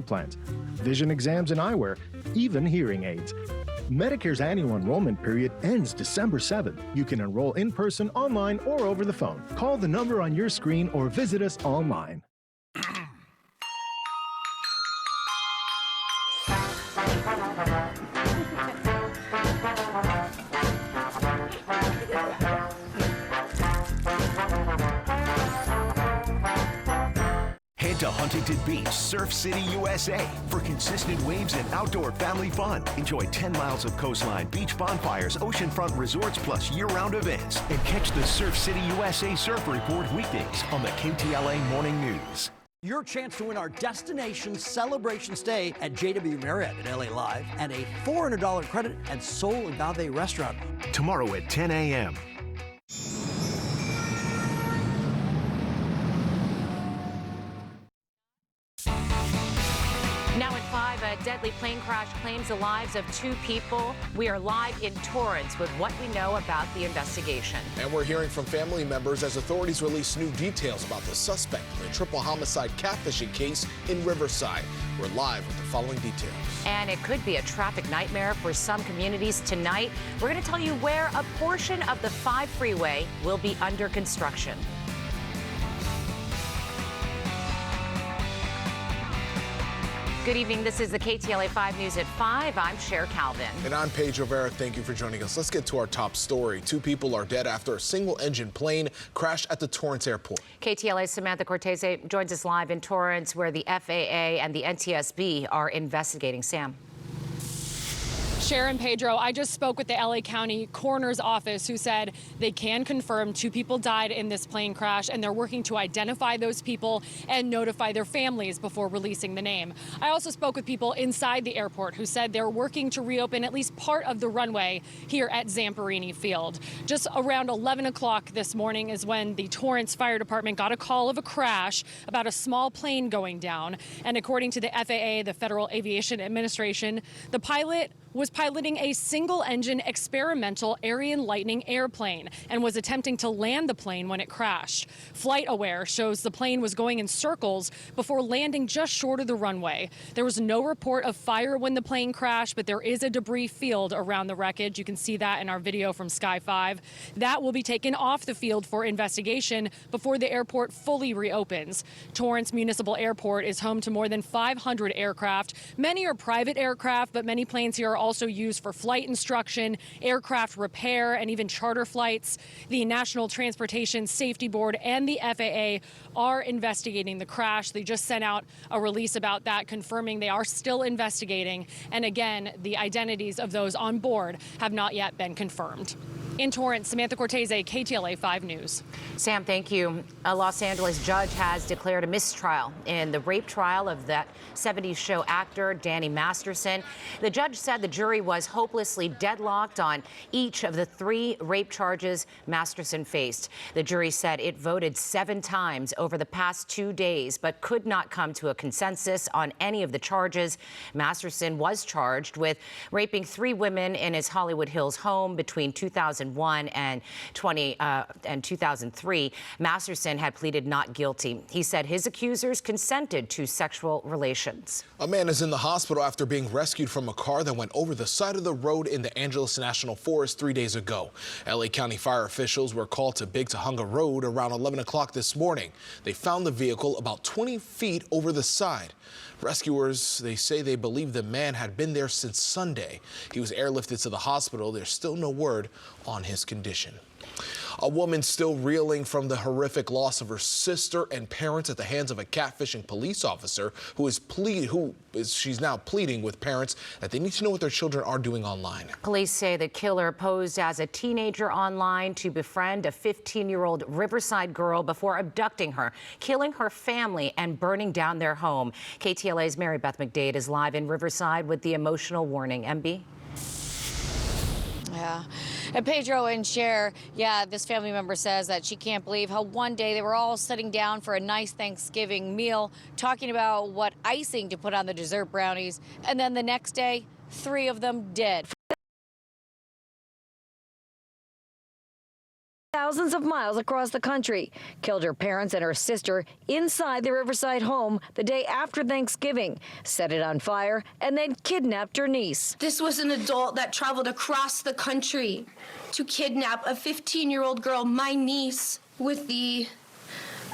implants, vision exams and eyewear, even hearing aids. Medicare's annual enrollment period ends December 7th. You can enroll in person, online, or over the phone. Call the number on your screen or visit us online. Head to Huntington Beach, Surf City, USA for consistent waves and outdoor family fun. Enjoy 10 miles of coastline, beach bonfires, oceanfront resorts, plus year-round events. And catch the Surf City, USA Surf Report weekdays on the KTLA Morning News. Your chance to win our destination celebration stay at JW Marriott at LA Live and a $400 credit at Sol Agave Restaurant. Tomorrow at 10 a.m. Now at 5, a deadly plane crash claims the lives of 2 people. We are live in Torrance with what we know about the investigation. And we're hearing from family members as authorities release new details about the suspect in the triple homicide catfishing case in Riverside. We're live with the following details. And it could be a traffic nightmare for some communities tonight. We're going to tell you where a portion of the 5 freeway will be under construction. Good evening. This is the KTLA 5 News at 5. I'm Cher Calvin. And I'm Paige Rivera. Thank you for joining us. Let's get to our top story. 2 people are dead after a single-engine plane crashed at the Torrance Airport. KTLA's Samantha Cortese joins us live in Torrance, where the FAA and the NTSB are investigating. Sam. Sharon Pedro, I just spoke with the LA County Coroner's Office, who said they can confirm 2 people died in this plane crash, and they're working to identify those people and notify their families before releasing the name. I also spoke with people inside the airport who said they're working to reopen at least part of the runway here at Zamperini Field. Just around 11 o'clock this morning is when the Torrance Fire Department got a call of a crash about a small plane going down. And according to the FAA, the Federal Aviation Administration, the pilot was piloting a single-engine experimental Ariane Lightning airplane and was attempting to land the plane when it crashed. FlightAware shows the plane was going in circles before landing just short of the runway. There was no report of fire when the plane crashed, but there is a debris field around the wreckage. You can see that in our video from Sky 5. That will be taken off the field for investigation before the airport fully reopens. Torrance Municipal Airport is home to more than 500 aircraft. Many are private aircraft, but many planes here are also used for flight instruction, aircraft repair, and even charter flights. The National Transportation Safety Board and the FAA are investigating the crash. They just sent out a release about that, confirming they are still investigating. And again, the identities of those on board have not yet been confirmed. In Torrance, Samantha Cortese, KTLA 5 News. Sam, thank you. A Los Angeles judge has declared a mistrial in the rape trial of that 70s show actor Danny Masterson. The judge said the jury was hopelessly deadlocked on each of the 3 rape charges Masterson faced. The jury said it voted 7 times over the past 2 days, but could not come to a consensus on any of the charges. Masterson was charged with raping 3 women in his Hollywood Hills home between 2001 and 2003. Masterson had pleaded not guilty. He said his accusers consented to sexual relations. A man is in the hospital after being rescued from a car that went over the side of the road in the Angeles National Forest 3 days ago. LA County fire officials were called to Big Tujunga Road around 11 o'clock this morning. They found the vehicle about 20 feet over the side. Rescuers, they say they believe the man had been there since Sunday. He was airlifted to the hospital. There's still no word on his condition. A woman still reeling from the horrific loss of her sister and parents at the hands of a catfishing police officer she's now pleading with parents that they need to know what their children are doing online. Police say the killer posed as a teenager online to befriend a 15-year-old Riverside girl before abducting her, killing her family, and burning down their home. KTLA's Mary Beth McDade is live in Riverside with the emotional warning. MB? Yeah. And Pedro and Cher, this family member says that she can't believe how one day they were all sitting down for a nice Thanksgiving meal, talking about what icing to put on the dessert brownies, and then the next day, 3 of them dead. thousands of miles across the country, killed her parents and her sister inside their Riverside home the day after Thanksgiving, set it on fire, and then kidnapped her niece. This was an adult that traveled across the country to kidnap a 15-year-old girl, my niece, with the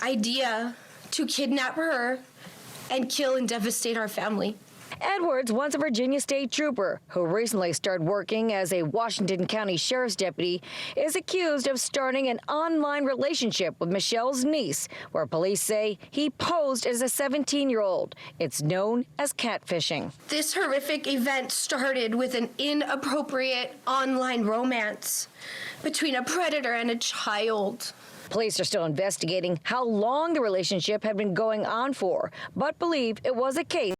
idea to kidnap her and kill and devastate our family. Edwards, once a Virginia state trooper who recently started working as a Washington County sheriff's deputy, is accused of starting an online relationship with Michelle's niece, where police say he posed as a 17-year-old. It's known as catfishing. This horrific event started with an inappropriate online romance between a predator and a child. Police are still investigating how long the relationship had been going on for, but believe it was a case